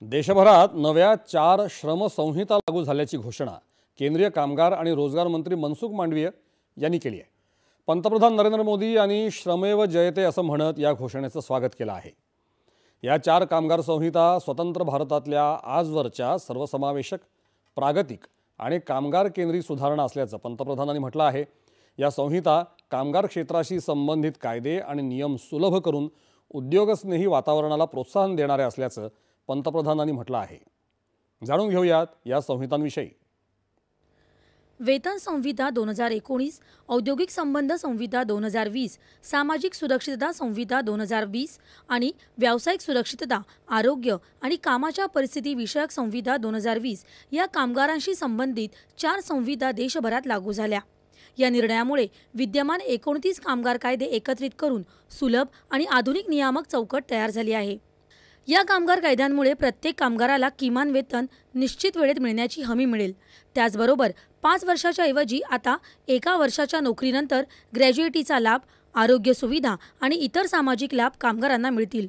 देशभरात नव्या 4 श्रम संहिता लागू झाल्याची घोषणा केंद्रीय कामगार आणि रोजगार मंत्री मनसुख मांडवीय यांनी केली आहे। पंतप्रधान नरेंद्र मोदी यांनी श्रमेव जयते असं म्हणत या घोषणेचं स्वागत केलं आहे। या 4 कामगार संहिता स्वतंत्र भारतातल्या आजवरच्या सर्वसमावेशक, प्रागतिक आणि कामगार केंद्री सुधारणा असल्याचं पंतप्रधानांनी म्हटलं आहे। या संहिता कामगार क्षेत्राशी संबंधित कायदे आणि नियम सुलभ करून उद्योगस्नेही वातावरणाला प्रोत्साहन देणारे असल्याचं पंतप्रधानांनी म्हटलं आहे। जाणून घेऊयात या संहितांविषयी। वेतन संहिता 2019, औद्योगिक संबंध संहिता 2020, सामाजिक सुरक्षितता संहिता 2020 आणि व्यावसायिक सुरक्षितता, आरोग्य आणि कामाच्या परिस्थिती विषयक संहिता 2020 या कामगारांशी संबंधित 4 संहिता देशभरात लागू झाल्या। या निर्णयामुळे विद्यमान 29 कामगार कायदे एकत्रित करून सुलभ आणि आधुनिक नियामक चौकट तयार झाली आहे। या कामगार कायद्यांमुळे प्रत्येक कामगाराला किमान वेतन निश्चित वेळेत मिळण्याची हमी मिळेल। त्याचबरोबर 5 वर्षाच्या ऐवजी आता 1 वर्षाच्या नोकरीनंतर ग्रॅज्युएटीचा लाभ, आरोग्य सुविधा आणि इतर सामाजिक लाभ कामगारांना मिळतील।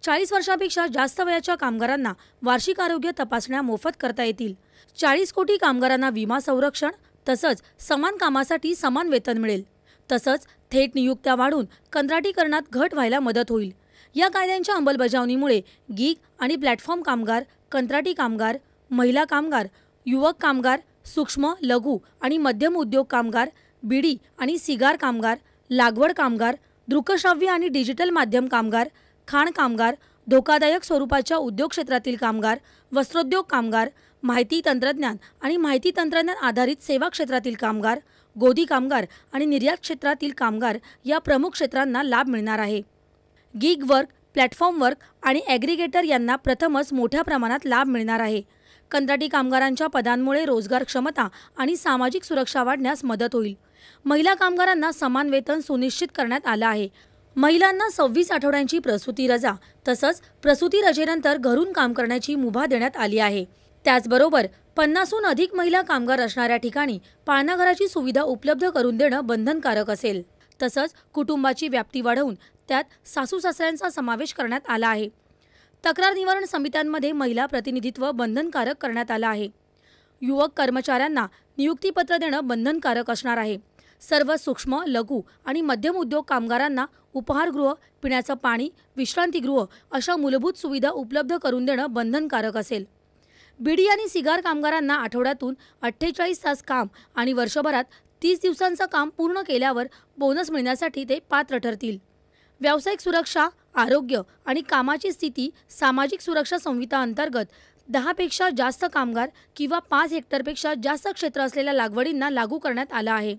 40 वर्षांपेक्षा जास्त वयाच्या कामगारांना वार्षिक आरोग्य तपासण्या मोफत करता येतील। 40 कोटी कामगारांना विमा संरक्षण तसंच समान कामासाठी समान वेतन मिळेल। तसंच थेट नियुक्त्या वाढून कंत्राटीकरणात घट व्हायला मदत होईल। या कायद्यांच्या अंमलबजावणीमुळे गिग आणि प्लॅटफॉर्म कामगार, कंत्राटी कामगार, महिला कामगार, युवक कामगार, सूक्ष्म, लघु आणि मध्यम उद्योग कामगार, बिडी आणि सिगार कामगार, लागवड कामगार, दृकश्राव्य आणि डिजिटल माध्यम कामगार, खाण कामगार, धोकादायक स्वरूपाच्या उद्योग क्षेत्रातील कामगार, वस्त्रोद्योग कामगार, माहिती तंत्रज्ञान आणि माहिती तंत्रज्ञान आधारित सेवा क्षेत्रातील कामगार, गोदी कामगार आणि निर्यात क्षेत्रातील कामगार या प्रमुख क्षेत्रांना लाभ मिळणार आहे। गिग वर्क, प्लॅटफॉर्म वर्क आणि ॲग्रिगेटर यांना प्रथमच मोठ्या प्रमाणात लाभ मिळणार आहे। कंत्राटी कामगारांच्या पदांमुळे रोजगार क्षमता आणि सामाजिक सुरक्षा वाढण्यास मदत होईल। महिला कामगारांना समान वेतन सुनिश्चित करण्यात आलं आहे। महिलांना 26 आठवड्यांची प्रसूती रजा तसंच प्रसूती रजेनंतर घरून काम करण्याची मुभा देण्यात आली आहे। त्याचबरोबर 50हून अधिक महिला कामगार असणाऱ्या ठिकाणी पाळणाघराची सुविधा उपलब्ध करून देणं बंधनकारक असेल। तसंच कुटुंबाची व्याप्ती वाढवून त्यात सासू-सासऱ्यांचा समावेश करण्यात आला आहे। तक्रार निवारण समित्यांमध्ये महिला प्रतिनिधित्व बंधनकारक करण्यात आलं आहे। युवक कर्मचाऱ्यांना नियुक्तीपत्र देणं बंधनकारक असणार आहे। सर्व सूक्ष्म, लघु आणि मध्यम उद्योग कामगारांना उपहारगृह, पिण्याचं पाणी, विश्रांतीगृह अशा मूलभूत सुविधा उपलब्ध करून देणं बंधनकारक असेल। बिडी आणि सिगार कामगारांना आठवड्यातून 48 तास काम आणि वर्षभरात 30 दिवसांचं काम पूर्ण केल्यावर बोनस मिळण्यासाठी ते पात्र ठरतील। व्यावसायिक सुरक्षा, आरोग्य आणि कामाची स्थिती सामाजिक सुरक्षा संहिता अंतर्गत 10 पेक्षा जास्त कामगार किंवा 5 हेक्टरपेक्षा जास्त क्षेत्र असलेल्या लागवडींना लागू करण्यात आला आहे।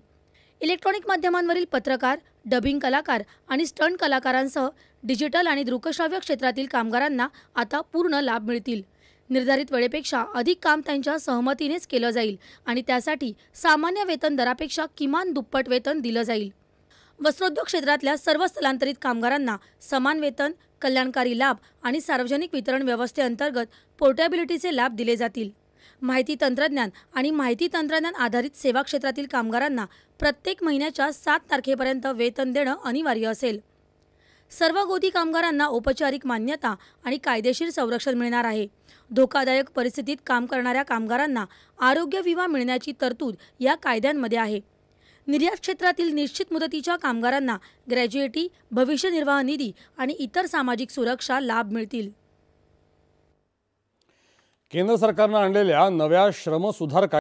इलेक्ट्रॉनिक माध्यमांवरील पत्रकार, डबिंग कलाकार आणि स्टंट कलाकारांसह डिजिटल आणि दृकश्राव्य क्षेत्रातील कामगारांना आता पूर्ण लाभ मिळतील। निर्धारित वेळेपेक्षा अधिक काम त्यांच्या सहमतीनेच केलं जाईल आणि त्यासाठी सामान्य वेतन दरापेक्षा किमान दुप्पट वेतन दिलं जाईल। वस्त्रोद्योग क्षेत्रातल्या सर्व स्थलांतरित कामगारांना समान वेतन, कल्याणकारी लाभ आणि सार्वजनिक वितरण व्यवस्थेअंतर्गत पोर्टेबिलिटीचे लाभ दिले जातील। माहिती तंत्रज्ञान आणि माहिती तंत्रज्ञान आधारित सेवा क्षेत्रातील कामगारांना प्रत्येक महिन्याच्या 7 तारखेपर्यंत वेतन देणं अनिवार्य असेल। सर्व गोदी कामगारांना औपचारिक मान्यता आणि कायदेशीर संरक्षण मिळणार आहे। धोकादायक परिस्थितीत काम करणाऱ्या कामगारांना आरोग्य विमा मिळण्याची तरतूद या कायद्यांमध्ये आहे। निर्यात क्षेत्रातील निश्चित मुदतीच्या कामगारांना ग्रॅज्युएटी, भविष्य निर्वाह निधी आणि इतर सामाजिक सुरक्षा लाभ मिळतील। केंद्र सरकारने आणलेल्या नव्या श्रम सुधार